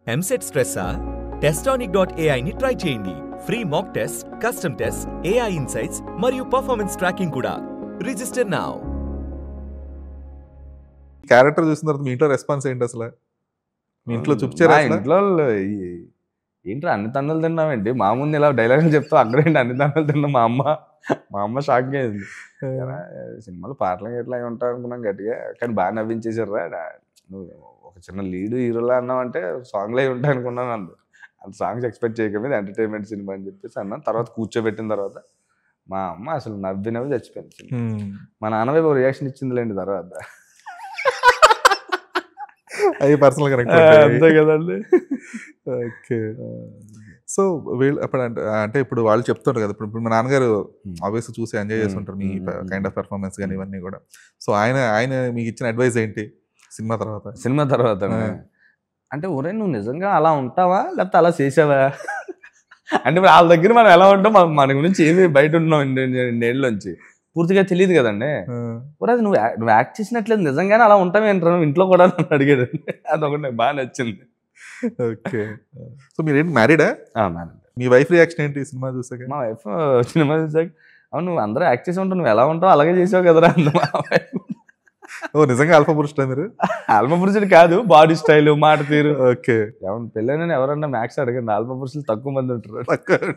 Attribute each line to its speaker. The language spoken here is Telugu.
Speaker 1: ఎంసెట్ స్ట్రెస్సా? Testonic.ai ని ట్రై చేయండి. Free mock test, custom test, AI insights మరియు పర్ఫార్మెన్స్ ట్రాకింగ్ కూడా. Register now.
Speaker 2: క్యారెక్టర్ చూసిన తర్వాత మీ ఇంట్లో రెస్పాన్స్ ఏంటి అసలు? మీ ఇంట్లో చూపించారా?
Speaker 3: ఇంట్లో ఏంట్రా అన్ని తన్నులు తిన్నామేంటి, మా ముందు ఇలా డైలాగులు చెప్తావు, అక్కడేంటి అన్ని తన్నులు తిన్నా. మా అమ్మ షాక్ అయ్యింది. సినిమాలో పాటలు ఎట్లా ఉంటావు అనుకున్నాం గట్టిగా, కానీ బాగా నవ్వించేసారా. నువ్వు ఒక చిన్న లీడ్ హీరోలా అన్నావంటే సాంగ్లో అయి ఉంటాయి అనుకున్నాను. అంత సాంగ్స్ ఎక్స్పెక్ట్ చేయకముందు ఎంటర్టైన్మెంట్ సినిమా అని చెప్పేసి అన్నాను. తర్వాత కూర్చోబెట్టిన తర్వాత మా అమ్మ అసలు నవ్వి చచ్చిపోయింది. మా నాన్న వైపు రియాక్షన్ ఇచ్చిందిలేండి తర్వాత.
Speaker 2: అవి పర్సనల్ కనెక్ట్
Speaker 3: అంతే కదండి.
Speaker 2: ఓకే. సో వీళ్ళు అప్పుడు అంటే ఇప్పుడు వాళ్ళు చెప్తుంటారు కదా, ఇప్పుడు మా నాన్నగారు ఆబ్వియస్గా చూసి ఎంజాయ్ చేస్తుంటారు మీ కైండ్ ఆఫ్ పెర్ఫార్మెన్స్ కానీ ఇవన్నీ కూడా. సో ఆయన మీకు ఇచ్చిన అడ్వైస్ ఏంటి సినిమా తర్వాత?
Speaker 3: అంటే ఒరే నువ్వు నిజంగా అలా ఉంటావా లేకపోతే అలా చేసావా అంటే వాళ్ళ దగ్గర మనం ఎలా ఉంటాం, మన గురించి ఏమి బయట ఉంటున్నాం 2 ఏళ్ళలోంచి పూర్తిగా తెలియదు కదండి. ఒరే అది నువ్వు యాక్ట్ చేసినట్లేదు, నిజంగానే అలా ఉంటావు ఏంట్రా నువ్వు ఇంట్లో కూడా నన్ను అడిగాడు. అదొకటి నాకు బాగా నచ్చింది.
Speaker 2: ఓకే. సో మీరేంటి మ్యారీడా?
Speaker 3: మ్యారీడ్.
Speaker 2: మీ వైఫ్ రియాక్షన్ ఏంటి సినిమా చూసాక?
Speaker 3: మా వైఫ్ సినిమా చూసాక అవును నువ్వు అందరూ యాక్ట్ చేసి ఉంటావు, నువ్వు ఎలా ఉంటావు అలాగే చేసావు కదరా అంత. మా వైఫ్
Speaker 2: ఓ నిజంగా ఆల్ఫా పురుషుడా మీరు?
Speaker 3: ఆల్ఫా పురుషుడు కాదు, బాడీ స్టైల్, మాట తీరు.
Speaker 2: ఓకే.
Speaker 3: పెళ్ళైనా ఎవరన్నా మ్యాక్స్ అడగండి, ఆల్ఫా పురుషులు తక్కువ మంది ఉంటారు.